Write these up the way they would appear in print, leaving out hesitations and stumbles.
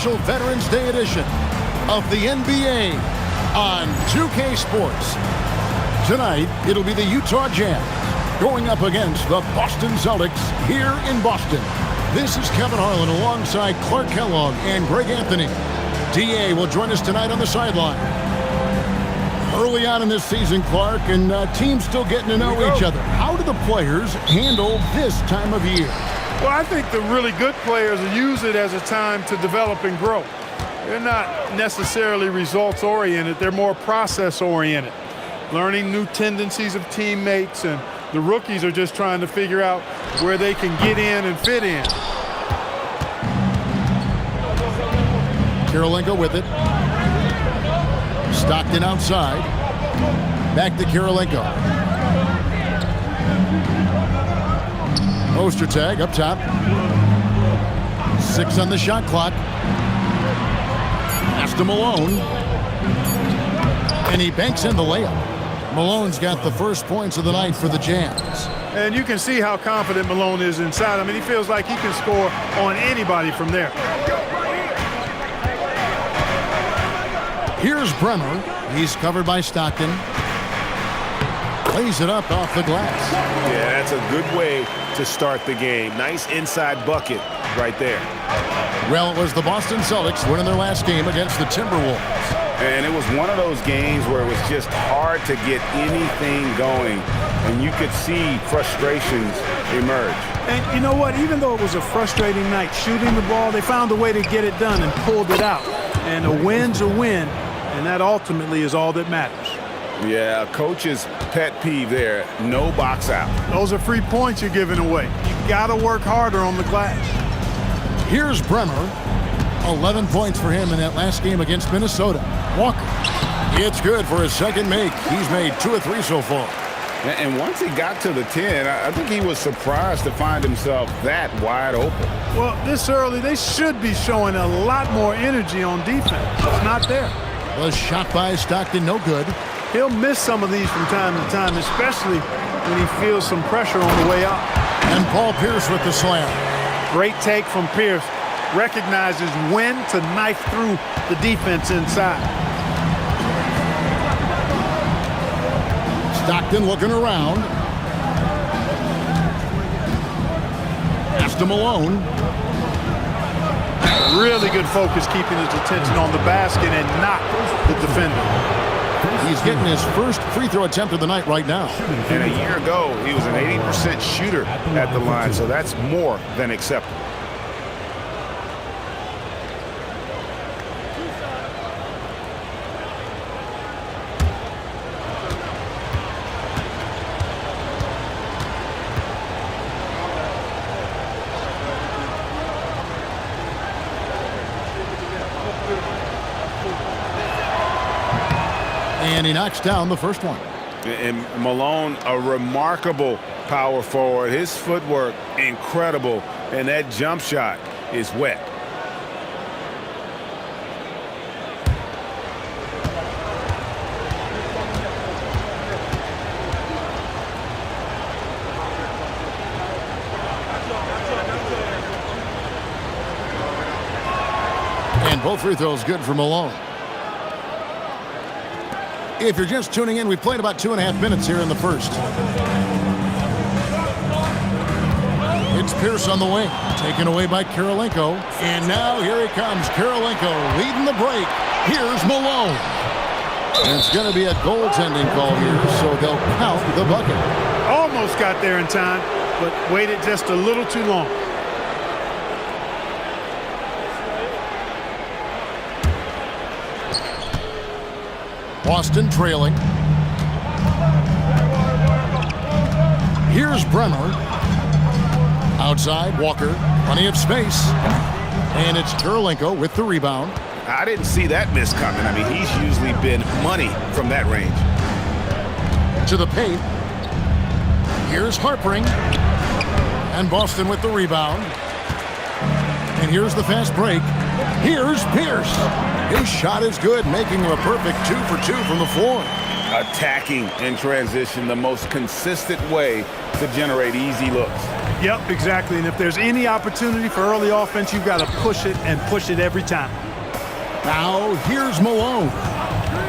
Veterans Day edition of the NBA on 2K Sports. Tonight, it'll be the Utah Jazz going up against the Boston Celtics here in Boston. This is Kevin Harlan alongside Clark Kellogg and Greg Anthony. DA will join us tonight on the sideline. Early on in this season, Clark, and teams still getting to know each other. How do the players handle this time of year? Well, I think the really good players use it as a time to develop and grow. They're not necessarily results-oriented. They're more process-oriented, learning new tendencies of teammates, and the rookies are just trying to figure out where they can get in and fit in. Kirilenko with it. Stockton outside. Back to Kirilenko. Poster tag up top. 6 on the shot clock. Pass to Malone. And he banks in the layup. Malone's got the first points of the night for the Jazz. And you can see how confident Malone is inside. I mean, he feels like he can score on anybody from there. Here's Bremer. He's covered by Stockton. Plays it up off the glass. Yeah, that's a good way to start the game. Nice inside bucket right there. Well, it was the Boston Celtics winning their last game against the Timberwolves. And it was one of those games where it was just hard to get anything going. And you could see frustrations emerge. And you know what? Even though it was a frustrating night shooting the ball, they found a way to get it done and pulled it out. And a win's a win, and that ultimately is all that matters. Yeah, coach's pet peeve there, no box out. Those are free points you're giving away. You got to work harder on the glass. Here's Bremer. 11 points for him in that last game against Minnesota. Walker. It's good for his second make. He's made 2 or 3 so far. And once he got to the 10, I think he was surprised to find himself that wide open. Well, this early, they should be showing a lot more energy on defense. It's not there. Was shot by Stockton, no good. He'll miss some of these from time to time, especially when he feels some pressure on the way up. And Paul Pierce with the slam. Great take from Pierce. Recognizes when to knife through the defense inside. Stockton looking around. Pass to Malone. Really good focus keeping his attention on the basket and not the defender. He's getting his first free throw attempt of the night right now. And a year ago, he was an 80% shooter at the line, so that's more than acceptable. And he knocks down the first one. And Malone, a remarkable power forward. His footwork, incredible. And that jump shot is wet. And both free throws good for Malone. If you're just tuning in, we've played about 2.5 minutes here in the first. It's Pierce on the wing, taken away by Kirilenko. And now here he comes, Kirilenko leading the break. Here's Malone. And it's going to be a goaltending call here, so they'll count the bucket. Almost got there in time, but waited just a little too long. Boston trailing. Here's Bremer. Outside, Walker. Plenty of space. And it's Kirilenko with the rebound. I didn't see that miss coming. I mean, he's usually been money from that range. To the paint. Here's Harpering. And Boston with the rebound. And here's the fast break. Here's Pierce. His shot is good, making him a perfect 2 for 2 from the floor. Attacking in transition, the most consistent way to generate easy looks. Yep, exactly. And if there's any opportunity for early offense, you've got to push it and push it every time. Now, here's Malone.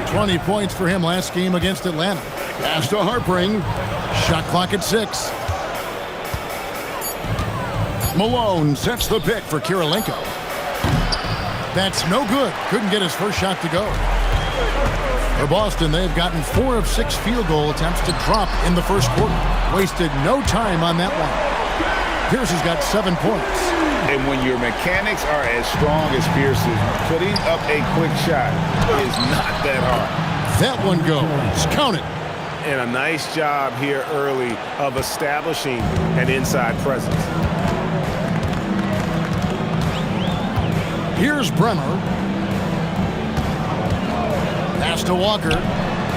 20 points for him last game against Atlanta. Pass to Harpring. Shot clock at 6. Malone sets the pick for Kirilenko. That's no good. Couldn't get his first shot to go. For Boston, they've gotten 4 of 6 field goal attempts to drop in the first quarter. Wasted no time on that one. Pierce has got 7 points. And when your mechanics are as strong as Pierce's, putting up a quick shot is not that hard. That one goes. Count it. And a nice job here early of establishing an inside presence. Here's Bremer. Pass to Walker.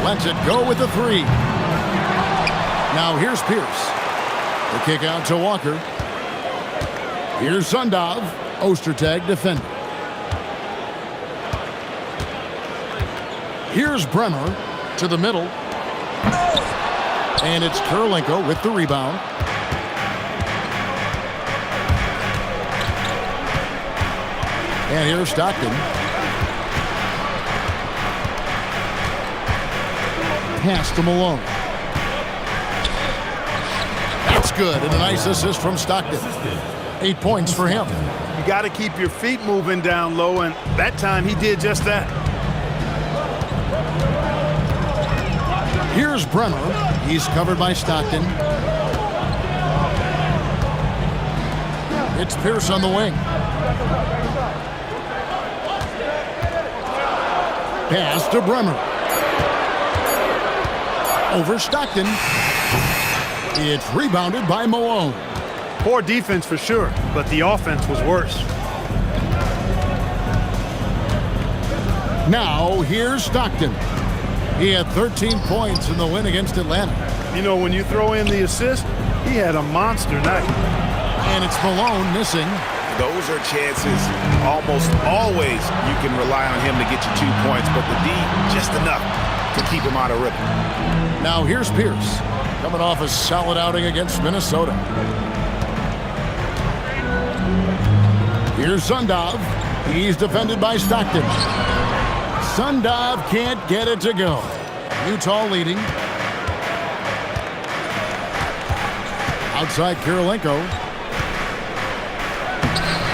Lets it go with the 3. Now here's Pierce. The kick out to Walker. Here's Sundov. Ostertag defending. Here's Bremer to the middle. And it's Kirilenko with the rebound. And here's Stockton. Pass to Malone. That's good, and a nice assist from Stockton. 8 points for him. You got to keep your feet moving down low, and that time he did just that. Here's Bremer. He's covered by Stockton. It's Pierce on the wing. Pass to Bremer. Over Stockton. It's rebounded by Malone. Poor defense for sure, but the offense was worse. Now here's Stockton. He had 13 points in the win against Atlanta. You know, when you throw in the assist, he had a monster night. And it's Malone missing. Those are chances almost always you can rely on him to get you 2 points, but the D just enough to keep him out of rhythm. Now here's Pierce, coming off a solid outing against Minnesota. Here's Sundov. He's defended by Stockton. Sundov can't get it to go. Utah leading. Outside Kirilenko.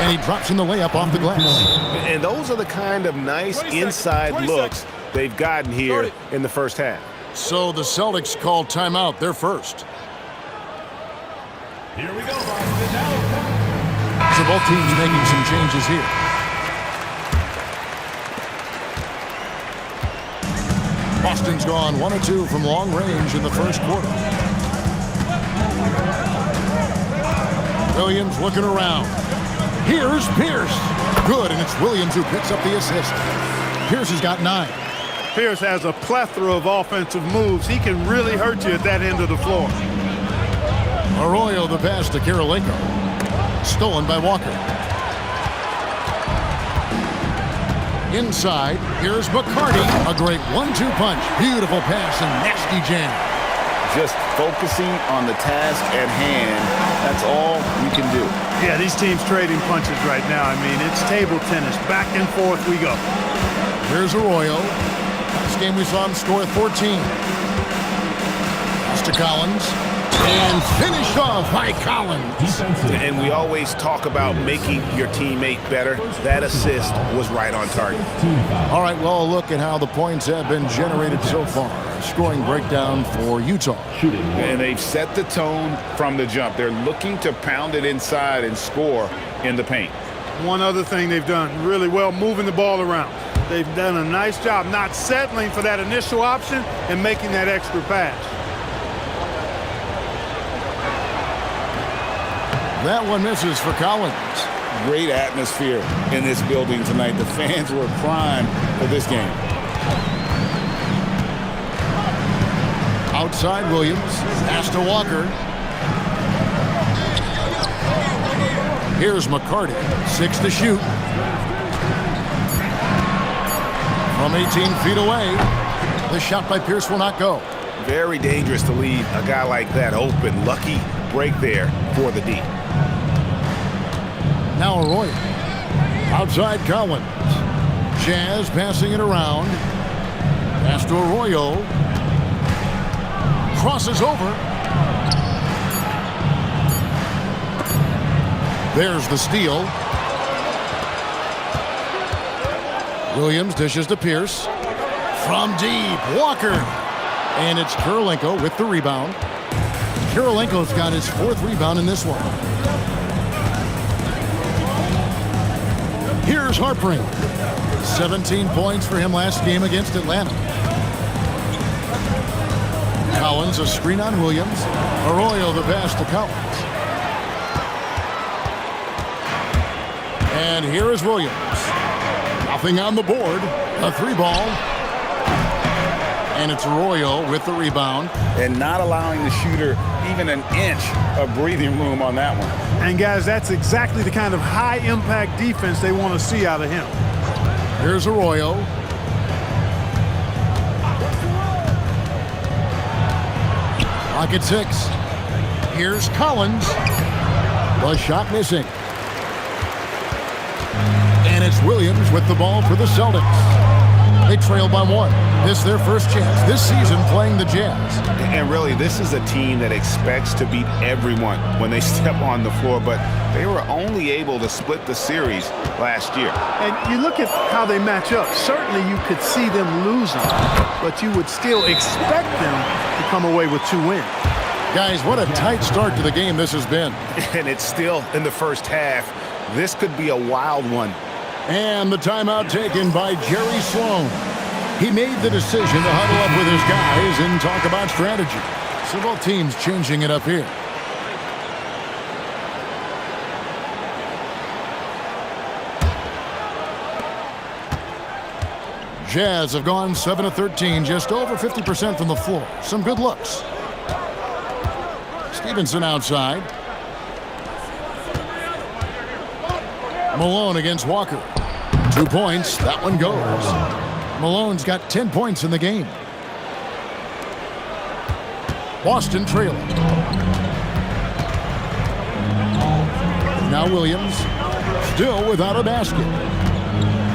And he drops in the layup off the glass. And those are the kind of nice inside looks they've gotten here in the first half. So the Celtics call timeout, their first. Here we go, Boston. So both teams making some changes here. Boston's gone 1 of 2 from long range in the first quarter. Williams looking around. Here's Pierce. Good, and it's Williams who picks up the assist. Pierce has got 9. Pierce has a plethora of offensive moves. He can really hurt you at that end of the floor. Arroyo the pass to Kirilenko. Stolen by Walker. Inside, here's McCarty. A great 1-2 punch. Beautiful pass and nasty jam. Just focusing on the task at hand, that's all you can do. Yeah, these teams trading punches right now. I mean, it's table tennis. Back and forth we go. Here's Arroyo. Last game we saw him score 14. Pass to Collins. And finished off by Collins. And we always talk about making your teammate better. That assist was right on target. All right, well, a look at how the points have been generated so far. Scoring breakdown for Utah. And they've set the tone from the jump. They're looking to pound it inside and score in the paint. One other thing they've done really well, moving the ball around. They've done a nice job not settling for that initial option and making that extra pass. That one misses for Collins. Great atmosphere in this building tonight. The fans were primed for this game. Outside Williams. Pass to Walker. Here's McCarty. 6 to shoot. From 18 feet away. The shot by Pierce will not go. Very dangerous to leave a guy like that open. Lucky break there for the D. Now Arroyo. Outside Collins. Jazz passing it around. Pass to Arroyo. Crosses over. There's the steal. Williams dishes to Pierce. From deep, Walker. And it's Kirilenko with the rebound. Kirilenko's got his 4th rebound in this one. Here's Harpring. 17 points for him last game against Atlanta. Collins, a screen on Williams. Arroyo the pass to Collins. And here is Williams. Nothing on the board. A 3-ball. And it's Arroyo with the rebound. And not allowing the shooter even an inch of breathing room on that one. And guys, that's exactly the kind of high-impact defense they want to see out of him. Here's Arroyo. Clock at 6. Here's Collins. The shot missing. And it's Williams with the ball for the Celtics. They trail by 1. This is their first chance this season playing the Jazz. And really, this is a team that expects to beat everyone when they step on the floor, but they were only able to split the series last year. And you look at how they match up. Certainly you could see them losing, but you would still expect them to come away with 2 wins. Guys, what a tight start to the game this has been. And it's still in the first half. This could be a wild one. And the timeout taken by Jerry Sloan. He made the decision to huddle up with his guys and talk about strategy. So both teams changing it up here. Jazz have gone 7 of 13, just over 50% from the floor. Some good looks. Stevenson outside. Malone against Walker. 2 points. That one goes. Malone's got 10 points in the game. Boston trailing. Now Williams. Still without a basket.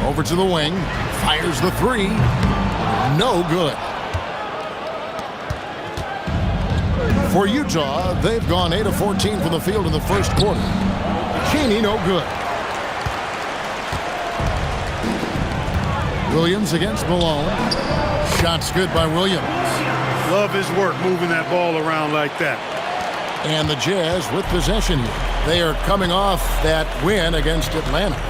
Over to the wing. Fires the 3. No good. For Utah, they've gone 8 of 14 from the field in the first quarter. Cheney, no good. Williams against Malone. Shots good by Williams. Love his work moving that ball around like that. And the Jazz with possession here. They are coming off that win against Atlanta.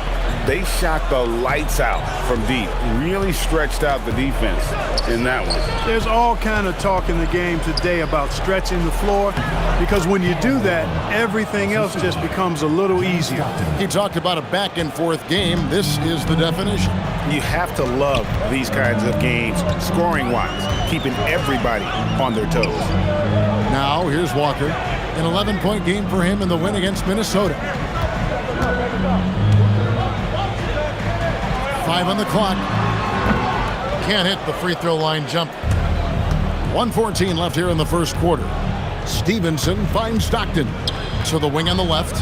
They shot the lights out from deep. Really stretched out the defense in that one. There's all kind of talk in the game today about stretching the floor, because when you do that, everything else just becomes a little easier. He talked about a back and forth game. This is the definition. You have to love these kinds of games, scoring-wise, keeping everybody on their toes. Now, here's Walker. An 11-point game for him in the win against Minnesota. 5 on the clock. Can't hit the free throw line jump. 1:14 left here in the first quarter. Stevenson finds Stockton. To the wing on the left.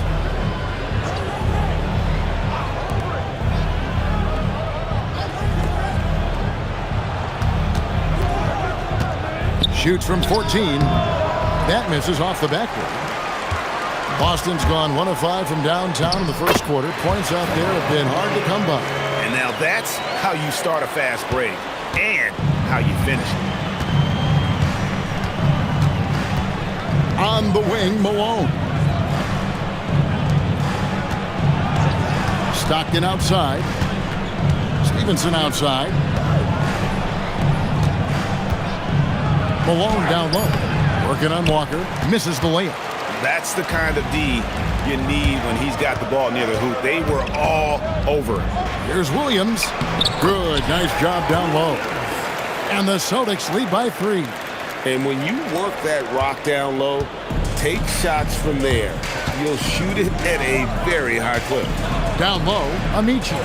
Shoots from 14. That misses off the backboard. Boston's gone 1 of 5 from downtown in the first quarter. Points out there have been hard to come by. And now that's how you start a fast break and how you finish it. On the wing, Malone. Stockton outside. Stevenson outside. Malone down low. Working on Walker. Misses the layup. That's the kind of D you need when he's got the ball near the hoop. They were all over it. Here's Williams. Good. Nice job down low. And the Celtics lead by 3. And when you work that rock down low, take shots from there. You'll shoot it at a very high clip. Down low, Amici.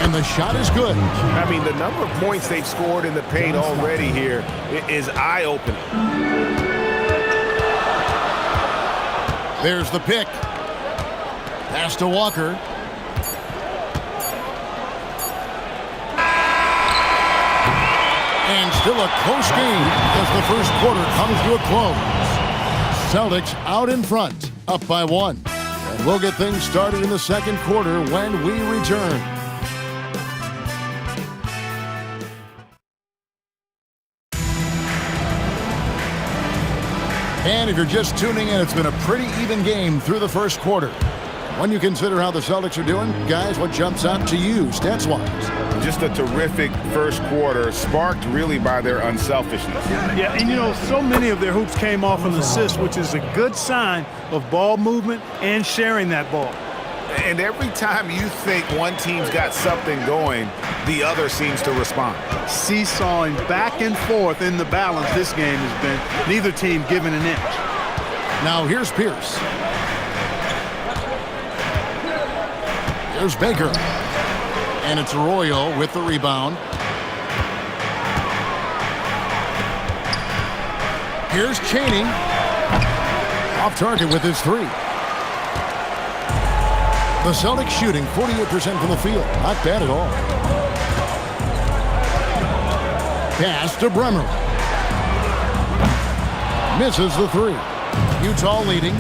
And the shot is good. I mean, the number of points they've scored in the paint already here is eye-opening. There's the pick. Pass to Walker. And still a close game as the first quarter comes to a close. Celtics out in front, up by 1. And we'll get things started in the second quarter when we return. And if you're just tuning in, it's been a pretty even game through the first quarter. When you consider how the Celtics are doing, guys, what jumps out to you stats-wise? Just a terrific first quarter, sparked really by their unselfishness. Yeah, and you know, so many of their hoops came off an assist, which is a good sign of ball movement and sharing that ball. And every time you think one team's got something going, the other seems to respond. Seesawing back and forth in the balance this game has been, neither team giving an inch. Now here's Pierce. Here's Baker. And it's Arroyo with the rebound. Here's Chaney. Off target with his 3. The Celtics shooting 48% from the field. Not bad at all. Pass to Bremer. Misses the 3. Utah leading.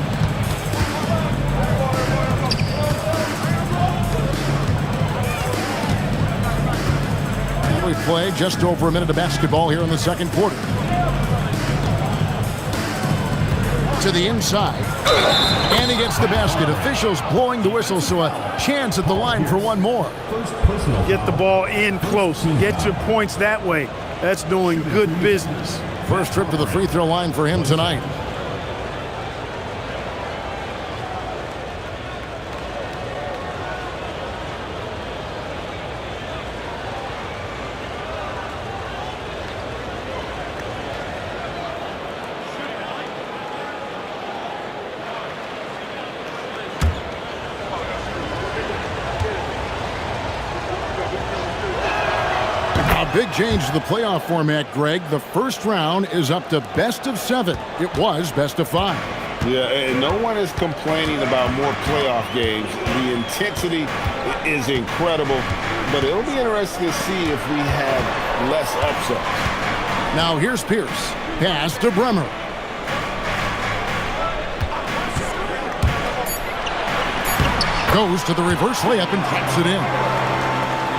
We play just over a minute of basketball here in the second quarter. To the inside. And he gets the basket. Officials blowing the whistle, so a chance at the line for one more. Get the ball in close. Get your points that way. That's doing good business. First trip to the free throw line for him tonight. Big change to the playoff format, Greg. The first round is up to best of 7. It was best of 5. Yeah, and no one is complaining about more playoff games. The intensity is incredible, but it'll be interesting to see if we have less upsets. Now here's Pierce. Pass to Bremer. Goes to the reverse layup and drops it in.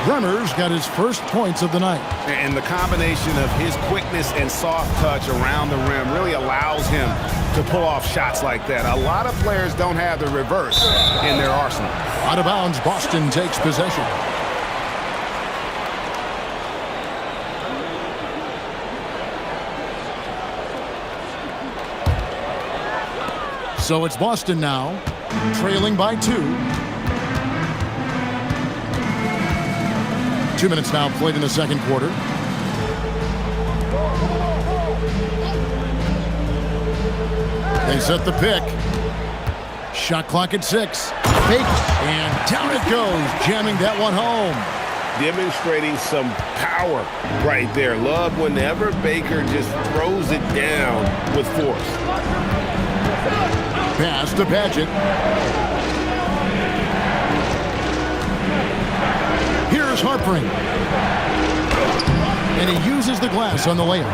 Bremer's got his first points of the night. And the combination of his quickness and soft touch around the rim really allows him to pull off shots like that. A lot of players don't have the reverse in their arsenal. Out of bounds, Boston takes possession. So it's Boston now, trailing by 2. 2 minutes now played in the second quarter. They set the pick. Shot clock at 6. Fake, and down it goes, jamming that one home. Demonstrating some power right there. Love whenever Baker just throws it down with force. Pass to Padgett. Here's Harpring. And he uses the glass on the layup.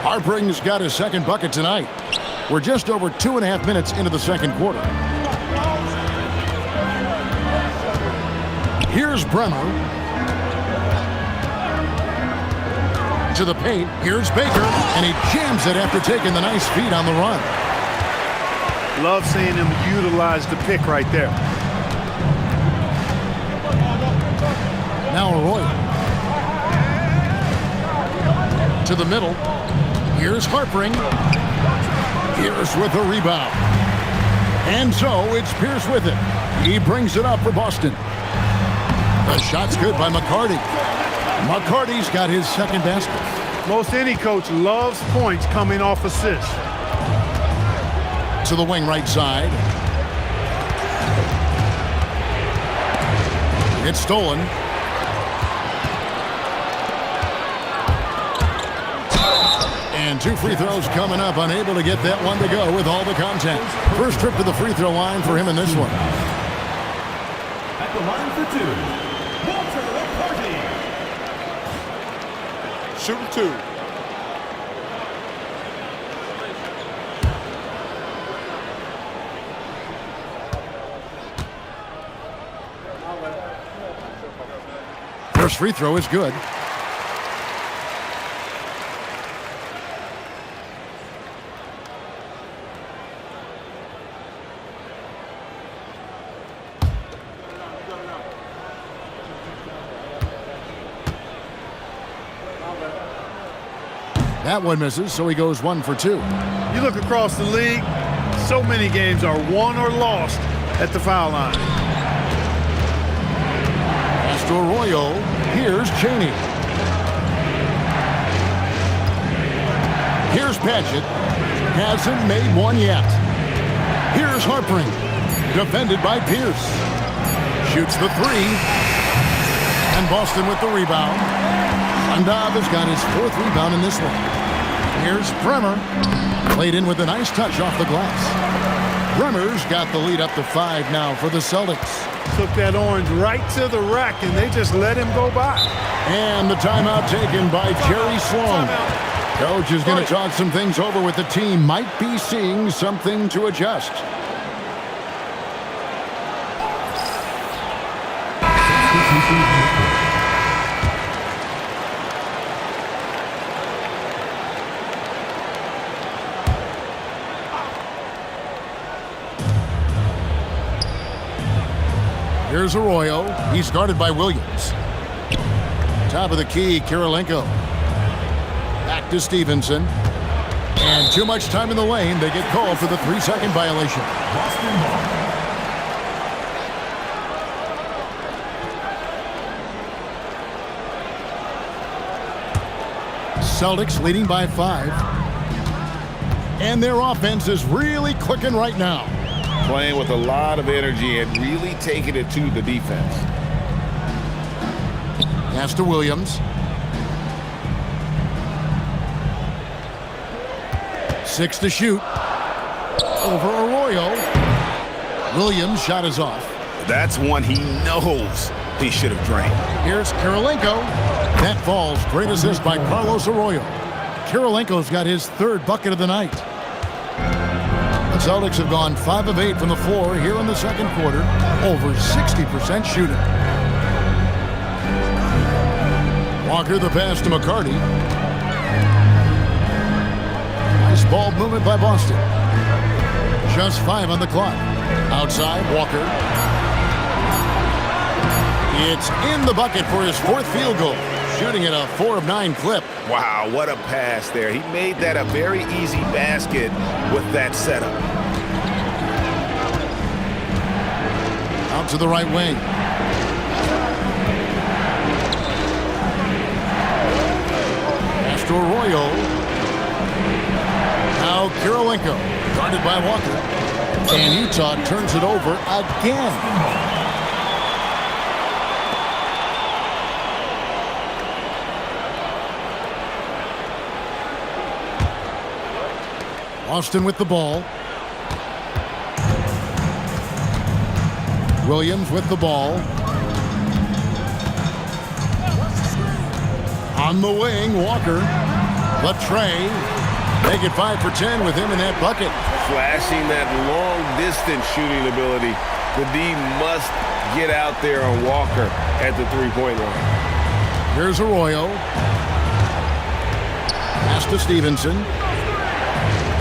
Harpring's got his second bucket tonight. We're just over 2.5 minutes into the second quarter. Here's Bremer. To the paint. Here's Baker. And he jams it after taking the nice feed on the run. Love seeing him utilize the pick right there. Now Arroyo. To the middle. Here's Harpring. Pierce with a rebound. And so it's Pierce with it. He brings it up for Boston. The shot's good by McCarty. McCarty's got his second basket. Most any coach loves points coming off assists. To the wing right side. It's stolen. And 2 free throws coming up. Unable to get that one to go with all the contact. First trip to the free throw line for him in this one. At the line for 2, Walter McCarty. Shooting 2. First free throw is good. That one misses, so he goes 1 for 2. You look across the league, so many games are won or lost at the foul line. Pass to Arroyo. Here's Cheney. Here's Padgett. Hasn't made one yet. Here's Harpring. Defended by Pierce. Shoots the 3. And Boston with the rebound. Andab has got his 4th rebound in this one. Here's Bremer. Played in with a nice touch off the glass. Bremer's got the lead up to 5 now for the Celtics. Took that orange right to the rack, and they just let him go by. And the timeout taken by Jerry Sloan. Coach is going to talk some things over with the team. Might be seeing something to adjust. Here's Arroyo. He's guarded by Williams. Top of the key, Kirilenko. Back to Stevenson. And too much time in the lane. They get called for the 3-second violation. Celtics leading by 5. And their offense is really clicking right now. Playing with a lot of energy and really taking it to the defense. Pass to Williams. 6 to shoot. Over Arroyo. Williams' shot is off. That's one he knows he should have drained. Here's Kirilenko. That falls. Great assist by Carlos Arroyo. Kirilenko's got his 3rd bucket of the night. The Celtics have gone 5 of 8 from the floor here in the second quarter. Over 60% shooting. Walker the pass to McCarty. Nice ball movement by Boston. Just 5 on the clock. Outside, Walker. It's in the bucket for his 4th field goal. Shooting at a 4 of 9 clip. Wow, what a pass there. He made that a very easy basket with that setup. Out to the right wing. Pass to Arroyo. Now Kirilenko, guarded by Walker. And Utah turns it over again. Boston with the ball. Williams with the ball. On the wing, Walker. Latre. Make it 5 for 10 with him in that bucket. Flashing that long-distance shooting ability. The D must get out there on Walker at the three-point line. Here's Arroyo. Pass to Stevenson.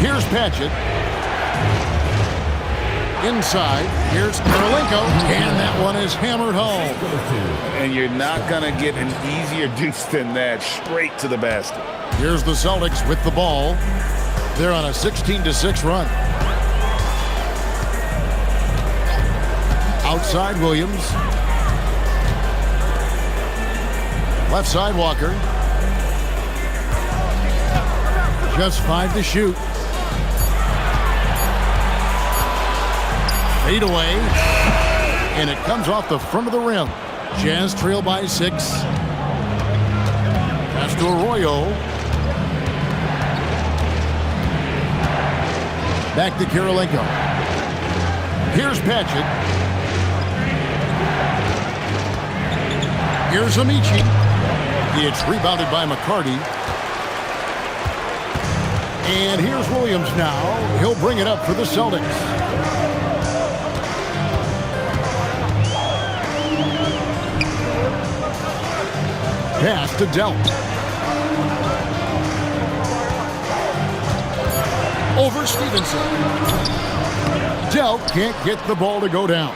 Here's Padgett. Inside. Here's Kirilenko. And that one is hammered home. And you're not going to get an easier deuce than that. Straight to the basket. Here's the Celtics with the ball. They're on a 16-6 run. Outside, Williams. Left side, Walker. Just 5 to shoot. Fade away. And it comes off the front of the rim. Jazz trail by 6. Pass to Arroyo. Back to Kirilenko. Here's Paget. Here's Amici. It's rebounded by McCarty. And here's Williams now. He'll bring it up for the Celtics. Pass to Delp. Over Stevenson. Delp can't get the ball to go down.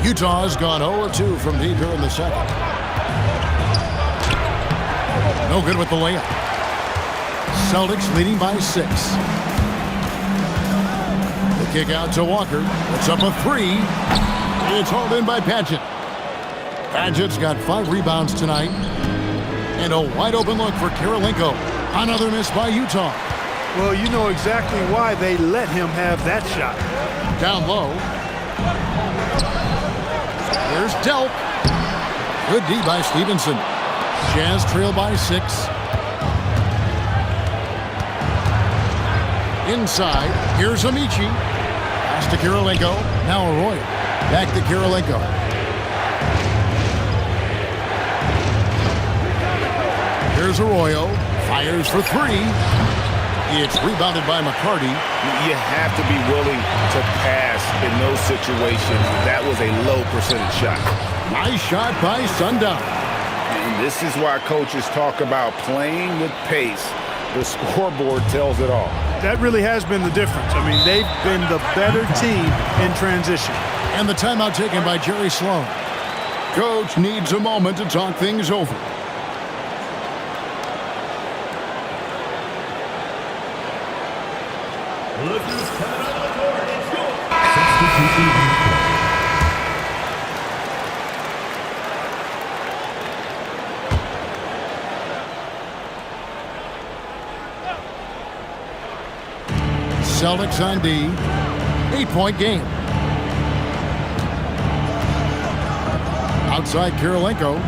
Utah's gone 0-2 from deep here in the second. No good with the layup. Celtics leading by 6. The kick out to Walker. It's up a 3. It's hauled in by Paget. Paget's got 5 rebounds tonight. And a wide open look for Kirilenko. Another miss by Utah. Well, you know exactly why they let him have that shot. Down low. There's Delp. Good D by Stevenson. Jazz trail by 6. Inside. Here's Amici. Pass to Kirilenko. Now Arroyo. Back to Kirilenko. Here's Arroyo. Fires for 3. It's rebounded by McCarty. You have to be willing to pass in those situations. That was a low percentage shot. Nice shot by Sundown. And this is why coaches talk about playing with pace. The scoreboard tells it all. That really has been the difference. I mean, they've been the better team in transition. And the timeout taken by Jerry Sloan. Coach needs a moment to talk things over. Look who's coming on the court. It's your substitution. Celtics on D. 8-point game. Outside Kirilenko.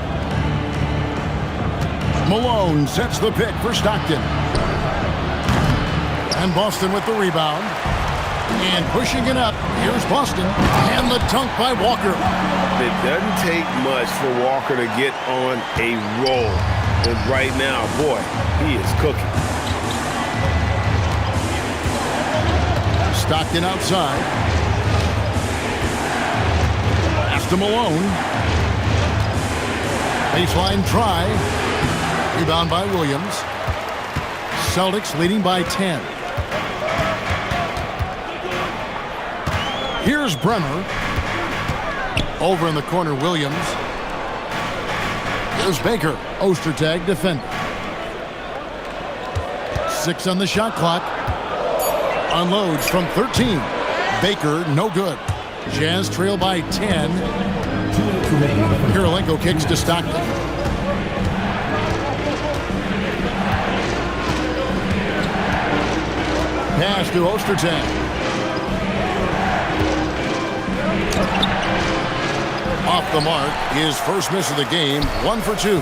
Malone sets the pick for Stockton. And Boston with the rebound. And pushing it up. Here's Boston. And the dunk by Walker. It doesn't take much for Walker to get on a roll. And right now, boy, he is cooking. Stockton outside. Pass to Malone. Baseline try. Rebound by Williams. Celtics leading by 10. Here's Bremer. Over in the corner, Williams. Here's Baker. Ostertag defender. 6 on the shot clock. Unloads from 13. Baker, no good. Jazz trail by 10. Kirilenko kicks to Stockton. Pass to Ostertag. Off the mark, his first miss of the game, 1 for 2.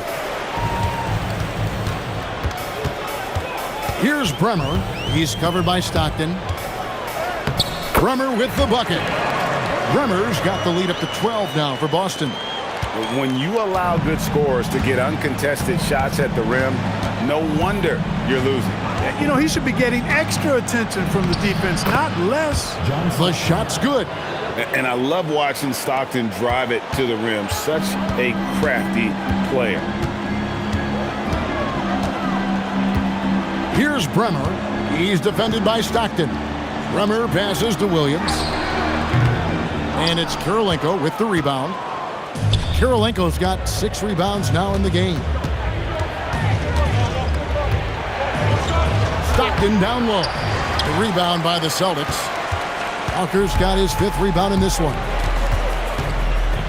Here's Bremer. He's covered by Stockton. Bremer with the bucket. Bremer's got the lead up to 12 now for Boston. When you allow good scorers to get uncontested shots at the rim, no wonder you're losing. You know, he should be getting extra attention from the defense, not less. The shot's good. And I love watching Stockton drive it to the rim. Such a crafty player. Here's Bremer. He's defended by Stockton. Bremer passes to Williams. And it's Kirilenko with the rebound. Kirilenko's got 6 rebounds now in the game. Stockton down low. The rebound by the Celtics. Walker's got his 5th rebound in this one.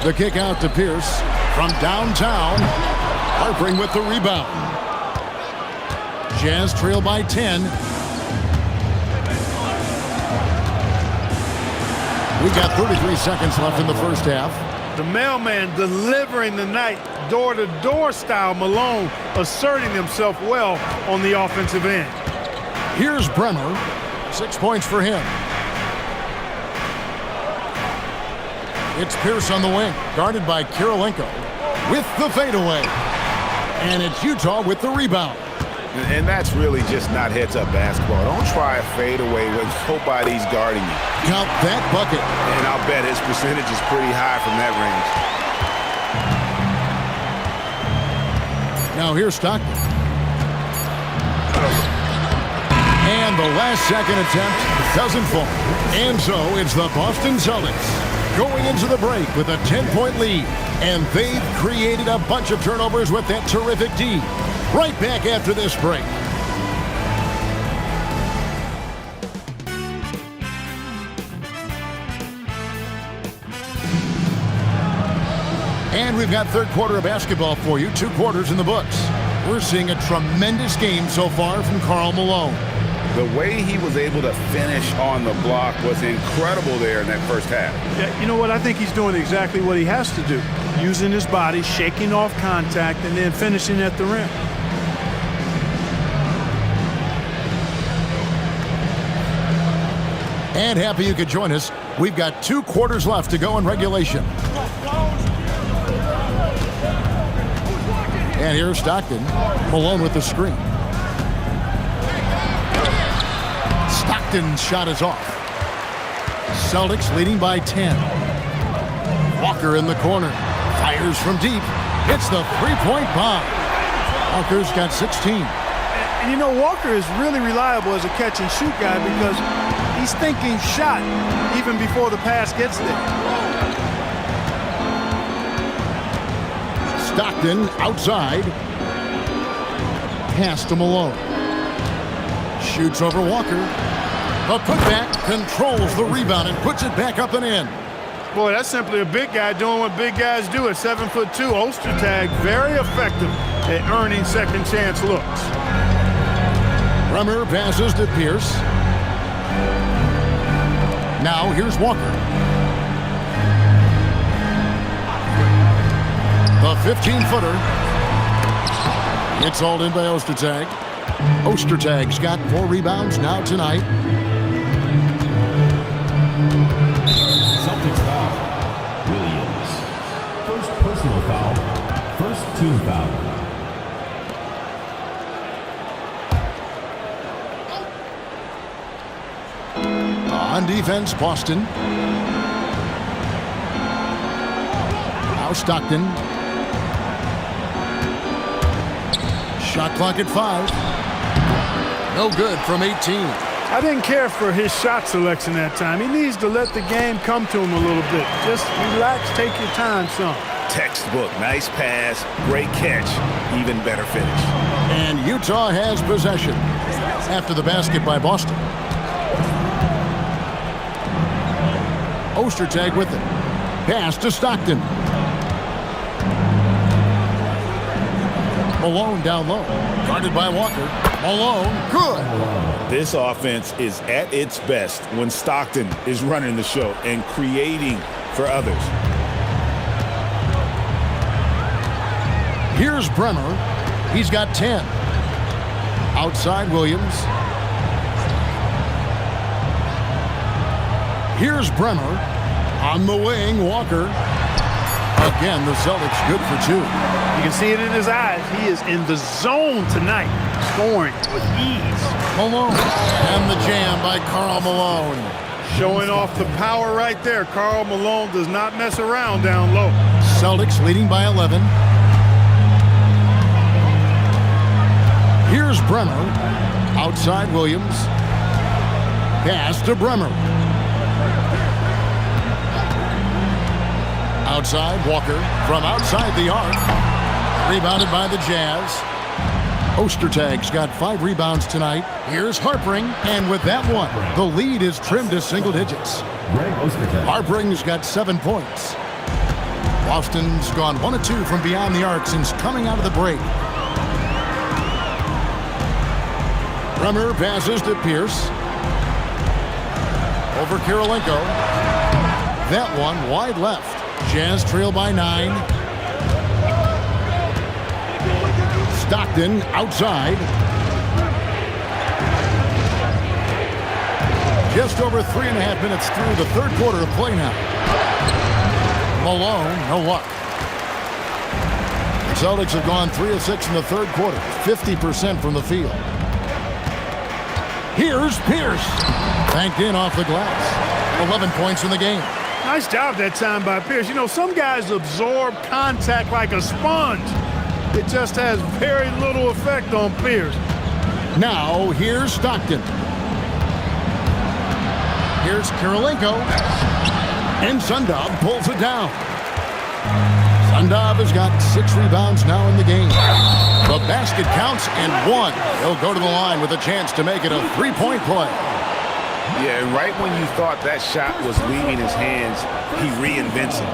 The kick out to Pierce from downtown. Harpering with the rebound. Jazz trail by 10. We've got 33 seconds left in the first half. The mailman delivering the night, door-to-door style. Malone asserting himself well on the offensive end. Here's Bremer. 6 points for him. It's Pierce on the wing, guarded by Kirilenko with the fadeaway. And it's Utah with the rebound. And that's really just not heads-up basketball. Don't try a fadeaway when nobody's guarding you. Count that bucket. And I'll bet his percentage is pretty high from that range. Now here's Stockton. And the last-second attempt doesn't fall. And so it's the Boston Celtics going into the break with a 10-point lead. And they've created a bunch of turnovers with that terrific D. Right back after this break. And we've got third quarter of basketball for you. 2 quarters in the books. We're seeing a tremendous game so far from Karl Malone. The way he was able to finish on the block was incredible there in that first half. Yeah, you know what? I think he's doing exactly what he has to do. Using his body, shaking off contact, and then finishing at the rim. And happy you could join us. We've got 2 quarters left to go in regulation. And here's Stockton. Malone with the screen. Stockton's shot is off. Celtics leading by 10. Walker in the corner. Fires from deep. Hits the three-point bomb. Walker's got 16. And you know, Walker is really reliable as a catch-and-shoot guy because he's thinking shot even before the pass gets there. Stockton outside. Pass to Malone. Shoots over Walker. The putback controls the rebound and puts it back up and in. Boy, that's simply a big guy doing what big guys do at 7'2". Ostertag very effective at earning second chance looks. Bremer passes to Pierce. Now here's Walker. The 15-footer. It's hauled in by Ostertag. Ostertag's got 4 rebounds now tonight. Celtics foul. Williams. First personal foul. First team foul. On defense, Boston. Now Stockton. Shot clock at 5. No good from 18. I didn't care for his shot selection that time. He needs to let the game come to him a little bit. Just relax, take your time, son. Textbook, nice pass, great catch, even better finish. And Utah has possession after the basket by Boston. Ostertag with it. Pass to Stockton. Malone down low. Guarded by Walker. Malone, good. This offense is at its best when Stockton is running the show and creating for others. Here's Bremer. He's got 10. Outside Williams. Here's Bremer. On the wing, Walker. Again, the Celtics good for 2. You can see it in his eyes. He is in the zone tonight, scoring with ease. Malone. And the jam by Karl Malone. Showing off the power right there. Karl Malone does not mess around down low. Celtics leading by 11. Here's Bremer. Outside Williams. Pass to Bremer. Outside Walker. From outside the arc. Rebounded by the Jazz. Ostertag's got 5 rebounds tonight. Here's Harpring. And with that one, the lead is trimmed to single digits. Harpring's got 7 points. Boston's gone 1 of 2 from beyond the arc since coming out of the break. Bremer passes to Pierce. Over Kirilenko. That one wide left. Jazz trail by 9. Stockton outside. Just over 3.5 minutes through the third quarter of play now. Malone, no luck. The Celtics have gone 3 of 6 in the third quarter, 50% from the field. Here's Pierce. Banked in off the glass. 11 points in the game. Nice job that time by Pierce. You know, some guys absorb contact like a sponge. It just has very little effect on Pierce. Now, here's Stockton. Here's Kirilenko. And Sundov pulls it down. Sundov has got 6 rebounds now in the game. The basket counts and 1. He'll go to the line with a chance to make it a 3-point play. Yeah, and right when you thought that shot was leaving his hands, he reinvents it.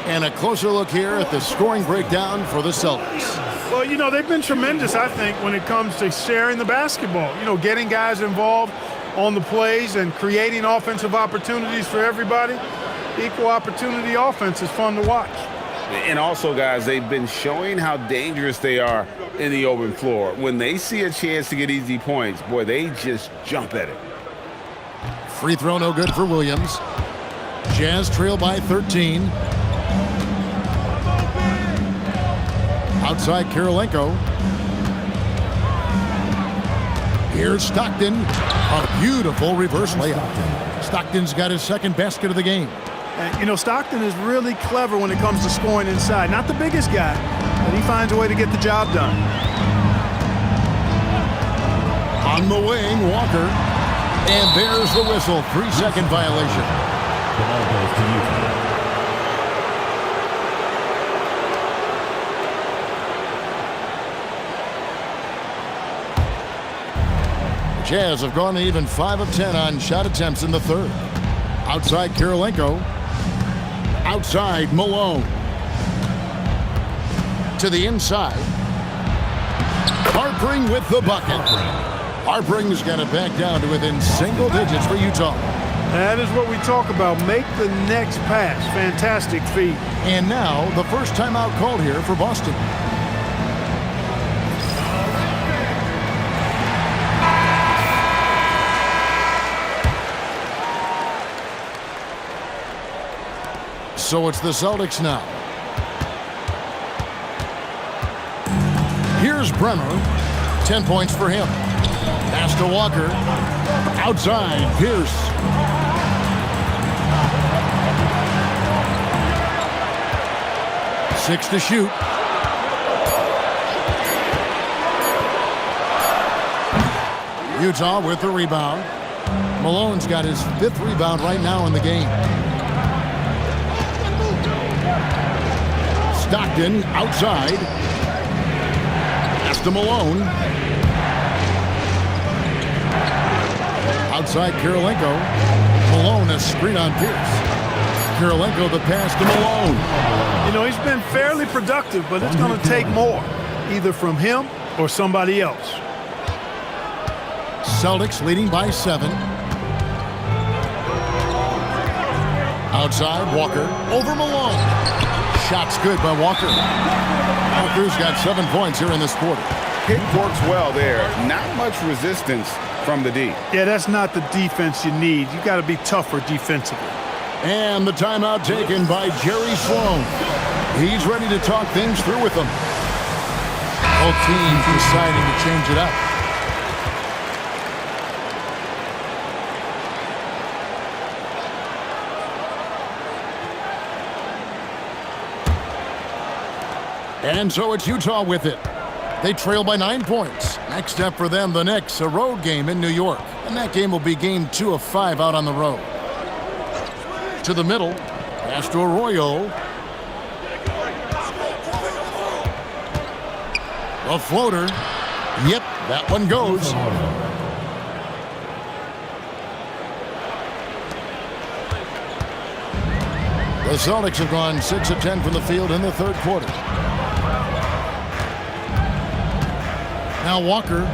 And a closer look here at the scoring breakdown for the Celtics. Well, you know, they've been tremendous, I think, when it comes to sharing the basketball. You know, getting guys involved on the plays and creating offensive opportunities for everybody. Equal opportunity offense is fun to watch. And also, guys, they've been showing how dangerous they are in the open floor. When they see a chance to get easy points, boy, they just jump at it. Free throw no good for Williams. Jazz trail by 13. Outside Kirilenko. Here's Stockton. A beautiful reverse layup. Stockton's got his second basket of the game. And, you know, Stockton is really clever when it comes to scoring inside. Not the biggest guy, but he finds a way to get the job done. On the wing, Walker. And there's the whistle. 3-second violation. The ball goes to Utah. The Jazz have gone even 5 of 10 on shot attempts in the third. Outside Kirilenko. Outside Malone. To the inside. Harpering with the bucket. Harpering's got it back down to within single digits for Utah. That is what we talk about. Make the next pass. Fantastic feat. And now the first timeout called here for Boston. So it's the Celtics now. Here's Brenner. 10 points for him. Pass to Walker. Outside, Pierce. Six to shoot. Utah with the rebound. Malone's got his 5th rebound right now in the game. Stockton outside. Pass to Malone. Outside Kirilenko. Malone, a screen on Pierce. Kirilenko, the pass to Malone. You know, he's been fairly productive, but it's going to take more, either from him or somebody else. Celtics leading by 7. Outside, Walker. Over Malone. Shot's good by Walker. Walker's got 7 points here in this quarter. Pick works well there. Not much resistance from the D. Yeah, that's not the defense you need. You got to be tougher defensively. And the timeout taken by Jerry Sloan. He's ready to talk things through with them. Both teams deciding to change it up. And so it's Utah with it. They trail by 9 points. Next step for them, the Knicks, a road game in New York. And that game will be game 2 of 5 out on the road. To the middle, pass to Arroyo. A floater. Yep, that one goes. The Celtics have gone 6 of 10 from the field in the third quarter. Now Walker.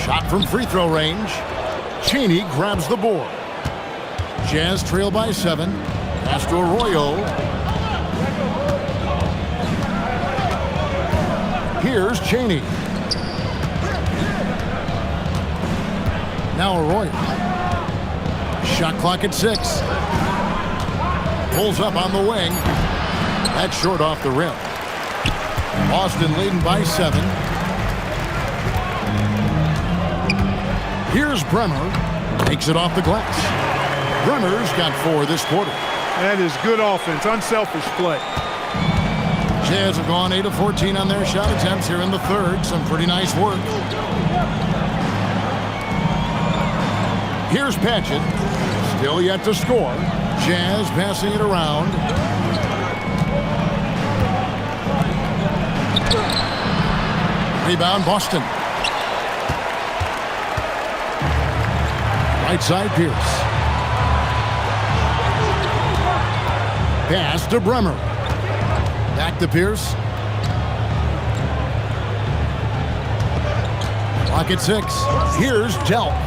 Shot from free throw range. Cheney grabs the board. Jazz trail by 7. Pass to Arroyo. Here's Cheney. Now Arroyo. Shot clock at 6. Pulls up on the wing. That's short off the rim. Boston leading by 7. Here's Bremer. Takes it off the glass. Bremer's got 4 this quarter. That is good offense, unselfish play. Jazz have gone 8 of 14 on their shot attempts here in the third. Some pretty nice work. Here's Patchett. Still yet to score. Jazz passing it around. Rebound Boston. Right side Pierce. Pass to Bremer. Back to Pierce. Clock at 6. Here's Delp.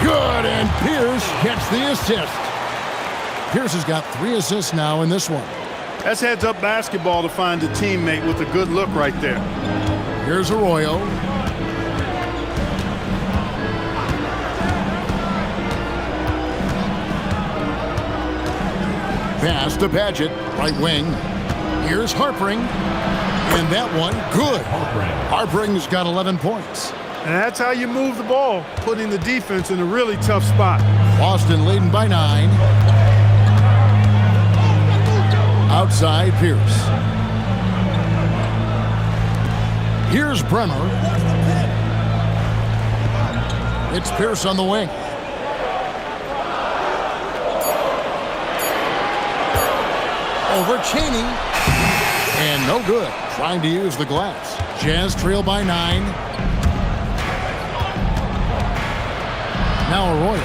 Good, and Pierce gets the assist. Pierce has got 3 assists now in this one. That's heads-up basketball to find a teammate with a good look right there. Here's Arroyo. Pass to Patchett, right wing. Here's Harpring. And that one, good. Harpring's got 11 points. And that's how you move the ball, putting the defense in a really tough spot. Boston leading by 9. Outside Pierce. Here's Bremer. It's Pierce on the wing. Over Cheney. And no good. Trying to use the glass. Jazz trail by 9. Now Arroyo.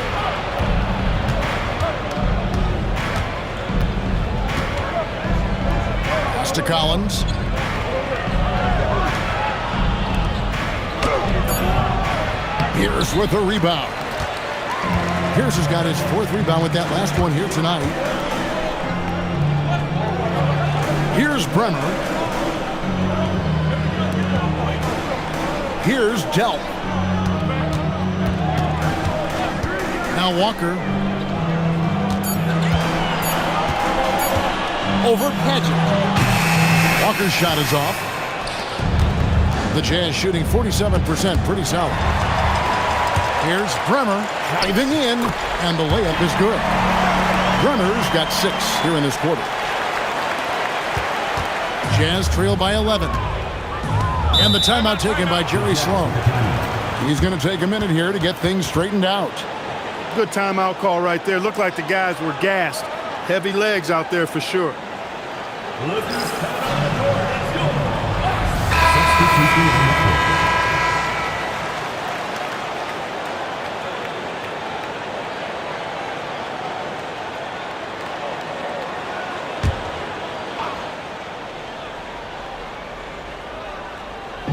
Pass to Collins. Pierce with a rebound. Pierce has got his 4th rebound with that last one here tonight. Here's Bremer. Here's Delp. Now Walker. Over Patchett. Walker's shot is off. The Jazz shooting 47%, pretty solid. Here's Bremer driving in, and the layup is good. Bremer's got 6 here in this quarter. Jazz trail by 11. And the timeout taken by Jerry Sloan. He's going to take a minute here to get things straightened out. Good timeout call right there. Looked like the guys were gassed. Heavy legs out there for sure.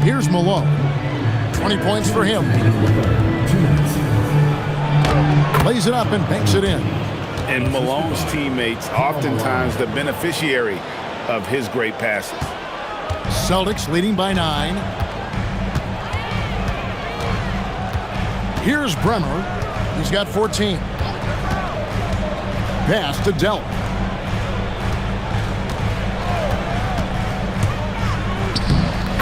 Here's Malone. 20 points for him. Lays it up and banks it in. And Malone's teammates oftentimes the beneficiary of his great passes. Celtics leading by 9. Here's Bremer. He's got 14. Pass to Delp.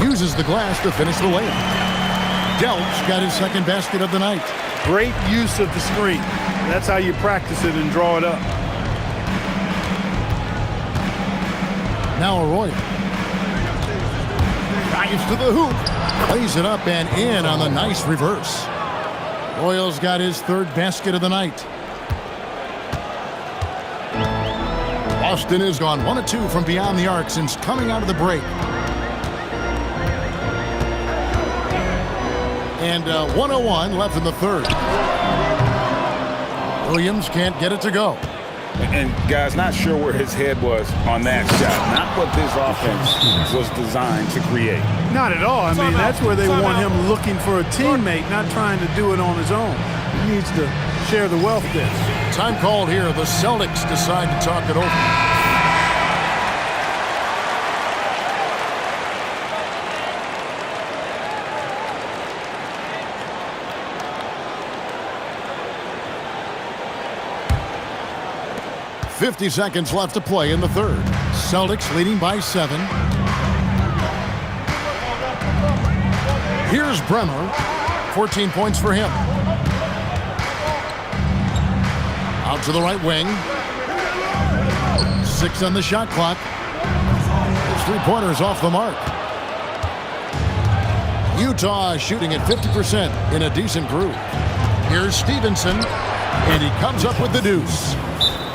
Uses the glass to finish the layup. Delp's got his 2nd basket of the night. Great use of the screen. That's how you practice it and draw it up. Now Arroyo. Drives to the hoop. Plays it up and in on the nice reverse. Arroyo's got his 3rd basket of the night. Boston has gone 1 of 2 from beyond the arc since coming out of the break. And 101 left in the 3rd. Williams can't get it to go. And guys, not sure where his head was on that shot. Not what this offense was designed to create. Not at all. I mean, that's where they want him looking for a teammate, not trying to do it on his own. He needs to share the wealth there. Time called here. The Celtics decide to talk it over. 50 seconds left to play in the third. Celtics leading by 7. Here's Bremer. 14 points for him. Out to the right wing. 6 on the shot clock. His three-pointers off the mark. Utah shooting at 50% in a decent group. Here's Stevenson, and he comes up with the deuce.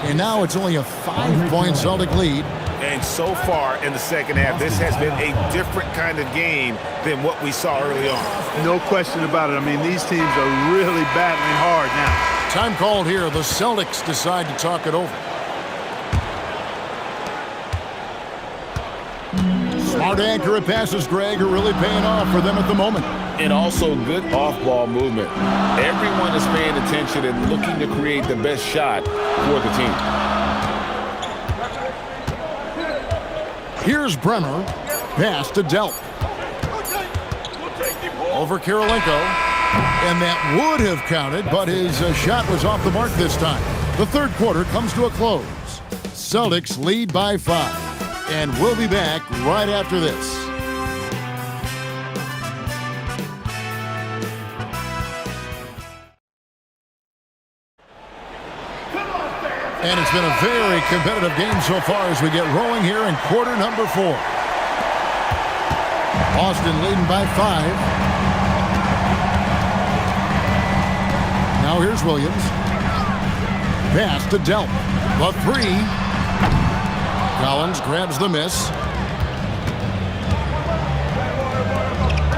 And now it's only a 5-point Celtic lead. And so far in the second half, this has been a different kind of game than what we saw early on. No question about it. I mean, these teams are really battling hard now. Time called here. The Celtics decide to talk it over. Smart accurate passes, Greg, are really paying off for them at the moment. And also good off-ball movement. Everyone is paying attention and looking to create the best shot for the team. Here's Bremer. Pass to Delp. Over Kirilenko. And that would have counted, but his shot was off the mark this time. The third quarter comes to a close. Celtics lead by 5. And we'll be back right after this. And it's been a very competitive game so far as we get rolling here in quarter number 4. Boston leading by 5. Now here's Williams. Pass to Delp. The 3. Collins grabs the miss.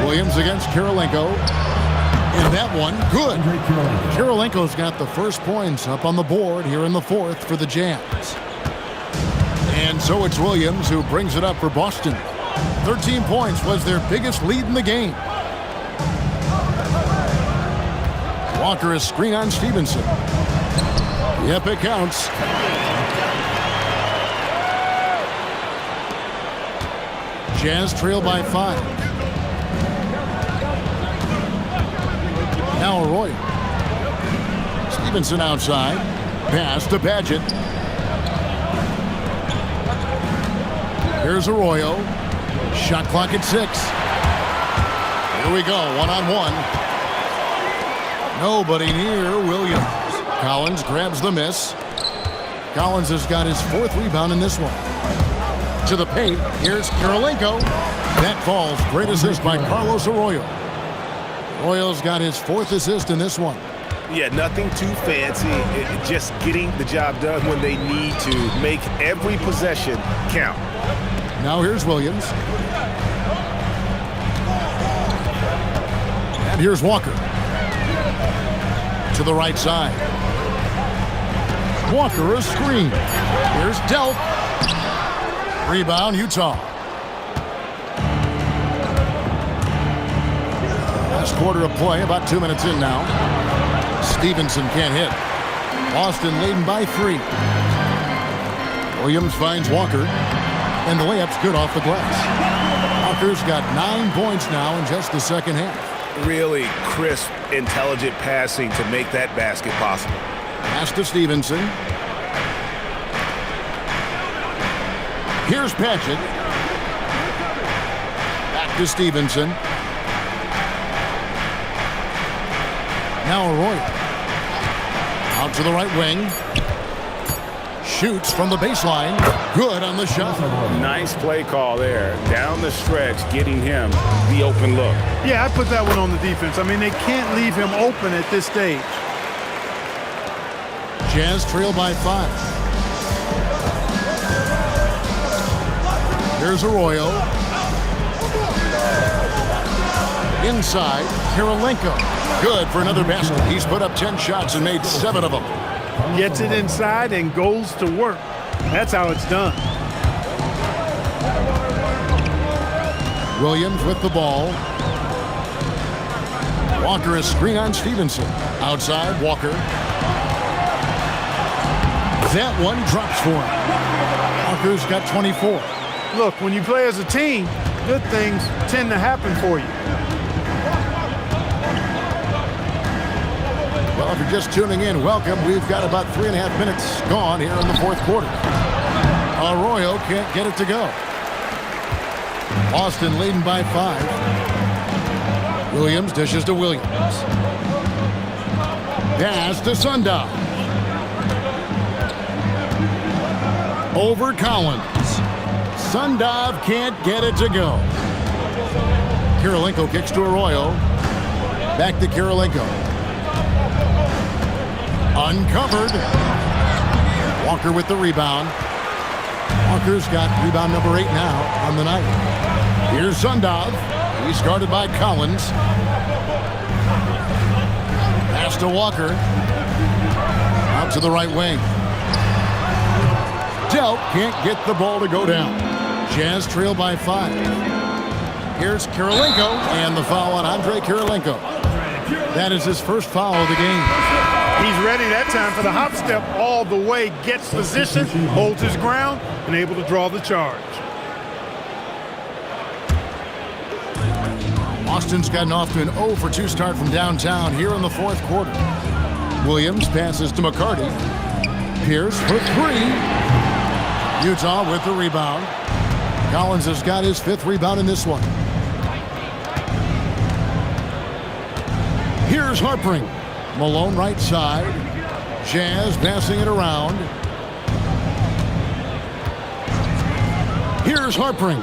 Williams against Kirilenko. And that one, good. Kirilenko's got the first points up on the board here in the fourth for the Jazz. And so it's Williams who brings it up for Boston. 13 points was their biggest lead in the game. Walker is screen on Stevenson. Yep, it counts. Jazz trail by 5. Now Arroyo. Stevenson outside. Pass to Padgett. Here's Arroyo. Shot clock at 6. Here we go, one-on-one. Nobody near Williams. Collins grabs the miss. Collins has got his 4th rebound in this one. To the paint, here's Kirilenko. That falls. Great assist by Carlos Arroyo. Arroyo's got his 4th assist in this one. Yeah, nothing too fancy. Just getting the job done when they need to. Make every possession count. Now here's Williams. And here's Walker. To the right side. Walker a screen. Here's Delp. Rebound, Utah. Last quarter of play, about 2 minutes in now. Stevenson can't hit. Boston leading by 3. Williams finds Walker, and the layup's good off the glass. Walker's got 9 points now in just the second half. Really crisp, intelligent passing to make that basket possible. Pass to Stevenson. Here's Padgett. Back to Stevenson. Now Arroyo. Out to the right wing. Shoots from the baseline. Good on the shot. Nice play call there. Down the stretch, getting him the open look. Yeah, I put that one on the defense. I mean, they can't leave him open at this stage. Jazz trail by 5. Here's Arroyo. Inside, Kirilenko. Good for another basket. He's put up 10 shots and made 7 of them. Gets it inside and goes to work. That's how it's done. Williams with the ball. Walker is screen on Stevenson. Outside, Walker. That one drops for him. Walker's got 24. Look, when you play as a team, good things tend to happen for you. Well, if you're just tuning in, welcome. We've got about 3.5 minutes gone here in the fourth quarter. Arroyo can't get it to go. Boston leading by 5. Williams dishes to Williams. Pass to Sundown. Over Collins. Sundav can't get it to go. Kirilenko kicks to Arroyo. Back to Kirilenko. Uncovered. Walker with the rebound. Walker's got rebound number 8 now on the night. Here's Sundav. He's guarded by Collins. Pass to Walker. Out to the right wing. Delp can't get the ball to go down. Jazz trail by 5. Here's Kirilenko, and the foul on Andre Kirilenko. That is his first foul of the game. He's ready that time for the hop step all the way, gets position, holds his ground, and able to draw the charge. Boston's gotten off to an 0 for 2 start from downtown here in the fourth quarter. Williams passes to McCarty. Pierce for 3. Utah with the rebound. Collins has got his 5th rebound in this one. Here's Harpring. Malone right side. Jazz passing it around. Here's Harpring.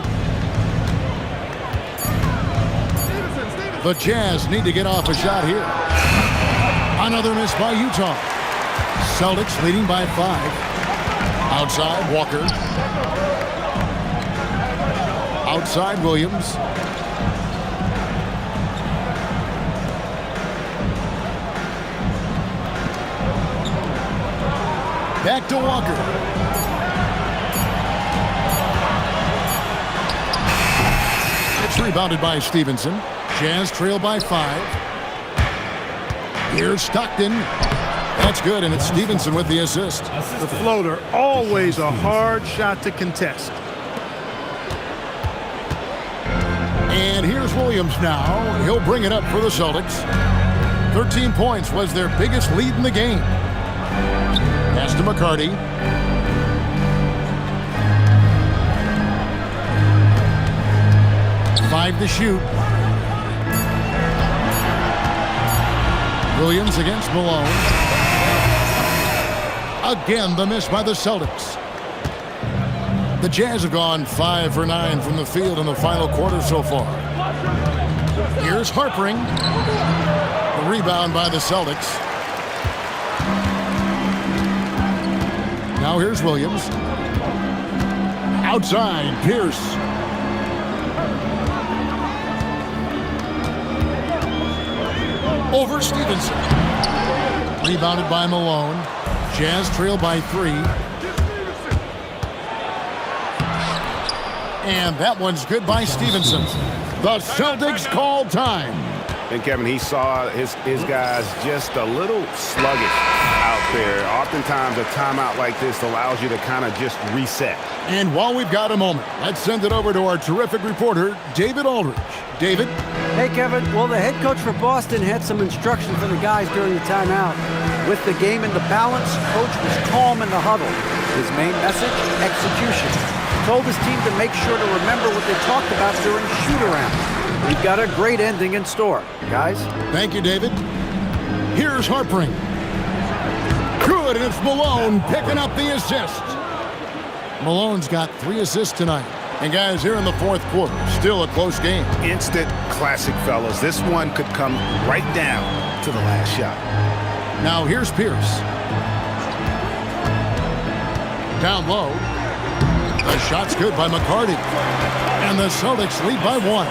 The Jazz need to get off a shot here. Another miss by Utah. Celtics leading by 5. Outside, Walker. Outside, Williams. Back to Walker. It's rebounded by Stevenson. Jazz trail by 5. Here's Stockton. That's good, and it's Stevenson with the assist. The floater, always a hard shot to contest. And here's Williams now. He'll bring it up for the Celtics. 13 points was their biggest lead in the game. Pass to McCarty. Five to shoot. Williams against Malone. Again, the miss by the Celtics. The Jazz have gone 5 for 9 from the field in the final quarter so far. Here's Harpring. The rebound by the Celtics. Now here's Williams. Outside, Pierce. Over Stevenson. Rebounded by Malone. Jazz trail by 3. And that one's good by Stevenson. The Celtics call time. And Kevin, he saw his guys just a little sluggish out there. Oftentimes a timeout like this allows you to kind of just reset. And while we've got a moment, let's send it over to our terrific reporter, David Aldridge. David? Hey, Kevin. Well, the head coach for Boston had some instruction for the guys during the timeout. With the game in the balance, coach was calm in the huddle. His main message, execution. Told his team to make sure to remember what they talked about during shoot-around. We've got a great ending in store, guys. Thank you, David. Here's Harpring. Good, and it's Malone picking up the assist. Malone's got 3 assists tonight. And guys, here in the fourth quarter, still a close game. Instant classic, fellas. This one could come right down to the last shot. Now here's Pierce. Down low. The shot's good by McCarty. And the Celtics lead by 1.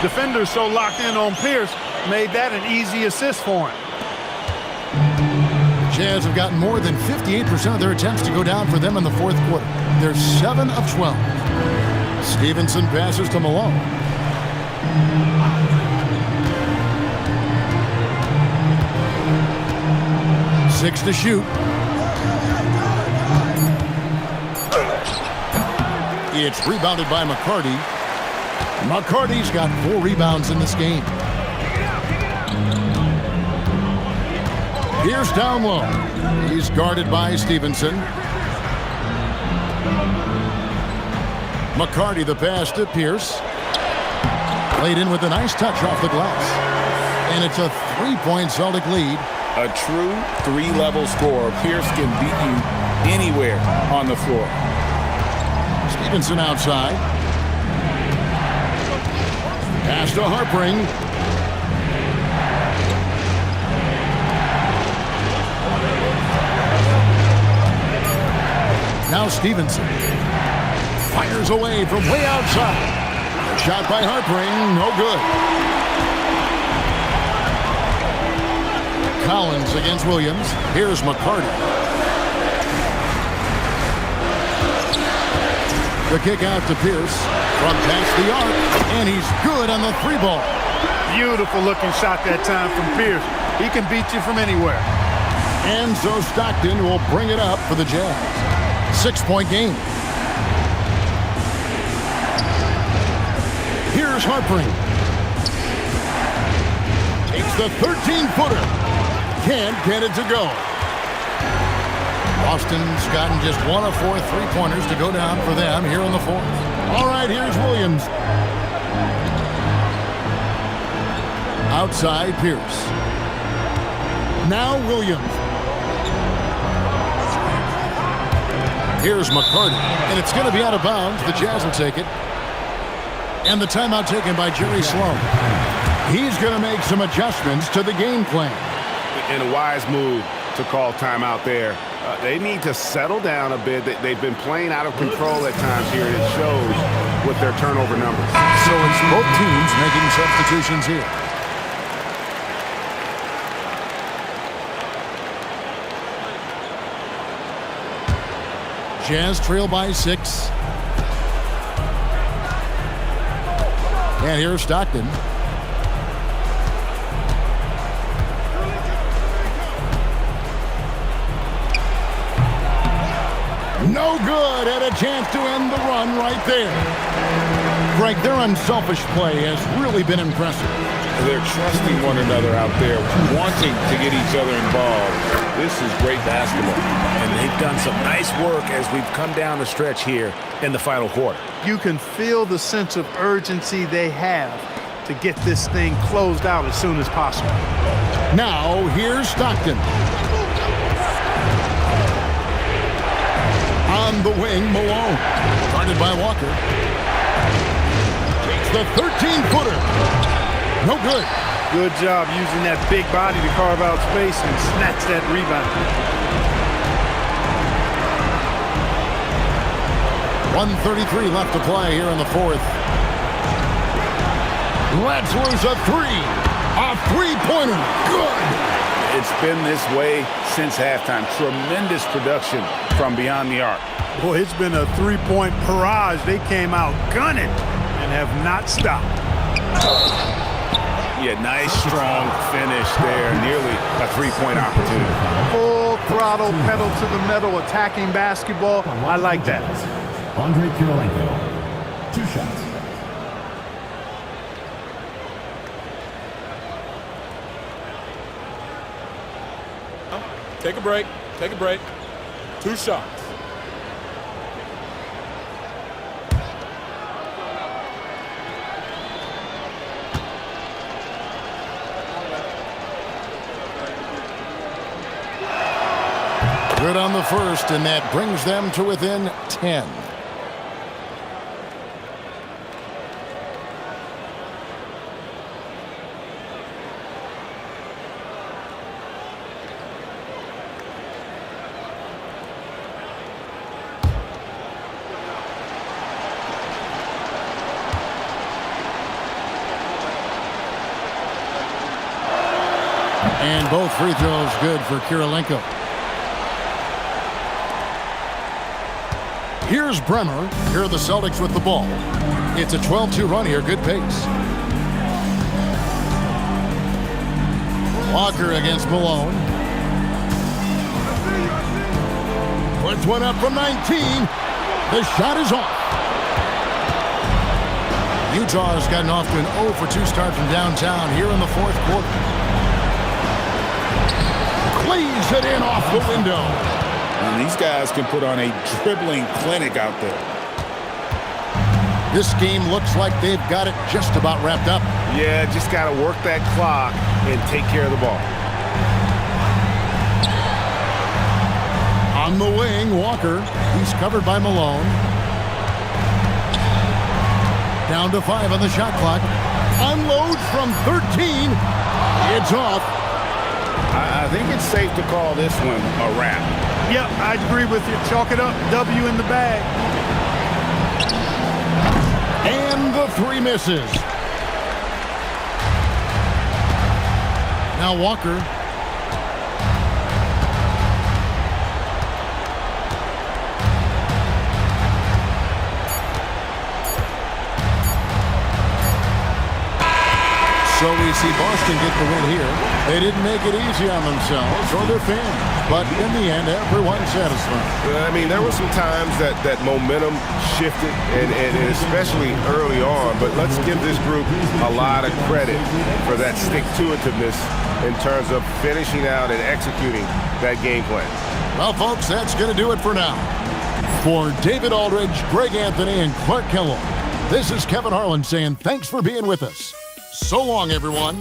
Defenders so locked in on Pierce made that an easy assist for him. Jazz have gotten more than 58% of their attempts to go down for them in the fourth quarter. They're 7 of 12. Stevenson passes to Malone. Six to shoot. It's rebounded by McCarty. McCarty's got 4 rebounds in this game. Here's down low. He's guarded by Stevenson. McCarty the pass to Pierce. Played in with a nice touch off the glass. And it's a 3-point Celtic lead. A true three-level scorer. Pierce can beat you anywhere on the floor. Stevenson outside. Pass to Harpring. Now Stevenson fires away from way outside. Shot by Harpring, no good. Collins against Williams. Here's McCarty. The kick out to Pierce from past the arc, and he's good on the 3-ball. Beautiful looking shot that time from Pierce. He can beat you from anywhere. And so Stockton will bring it up for the Jazz. 6-point game. Here's Harpring. Takes the 13-footer. Can't get it to go. Boston's gotten just 1 of 4 3-pointers to go down for them here in the fourth. All right, here's Williams. Outside Pierce. Now Williams. Here's McCarty, and it's going to be out of bounds. The Jazz will take it. And the timeout taken by Jerry Sloan. He's going to make some adjustments to the game plan. And a wise move to call timeout there. They need to settle down a bit. They've been playing out of control at times here, and it shows with their turnover numbers. So it's both teams making substitutions here. Jazz trail by 6. And here's Stockton. No good. Had a chance to end the run right there. Greg, their unselfish play has really been impressive. They're trusting one another out there, wanting to get each other involved. This is great basketball. And they've done some nice work as we've come down the stretch here in the final quarter. You can feel the sense of urgency they have to get this thing closed out as soon as possible. Now, here's Stockton. On the wing, Malone. Guarded by Walker. Takes the 13-footer. No good. Good job using that big body to carve out space and snatch that rebound. 1:33 left to play here in the fourth. Let's lose a 3. A 3-pointer. Good. It's been this way since halftime. Tremendous production from beyond the arc. Boy, it's been a 3-point barrage. They came out gunning and have not stopped. Yeah, nice, strong finish there. Nearly a 3-point opportunity. Full throttle, pedal to the metal, attacking basketball. I like that. Andre Kirilenko, 2 shots. Take a break. Take a break. 2 shots. Good on the first, and that brings them to within 10. And both free throws good for Kirilenko. Here's Bremer. Here are the Celtics with the ball. It's a 12-2 run here. Good pace. Walker against Malone. Puts one up from 19. The shot is off. Utah has gotten off to an 0 for 2 start from downtown here in the fourth quarter. lays it in off the window. And these guys can put on a dribbling clinic out there. This game looks like they've got it just about wrapped up. Yeah, just got to work that clock and take care of the ball. On the wing, Walker. He's covered by Malone. Down to 5 on the shot clock. Unloads from 13. It's off. I think it's safe to call this one a wrap. Yep, I agree with you. Chalk it up. W in the bag. And the 3 misses. Now Walker. So we see Boston get the win here. They didn't make it easy on themselves or their fans, but in the end, everyone's satisfied. I mean, there were some times that momentum shifted, and especially early on, but let's give this group a lot of credit for that stick-to-itiveness in terms of finishing out and executing that game plan. Well, folks, that's going to do it for now. For David Aldridge, Greg Anthony, and Clark Kellogg, this is Kevin Harlan saying thanks for being with us. So long, everyone.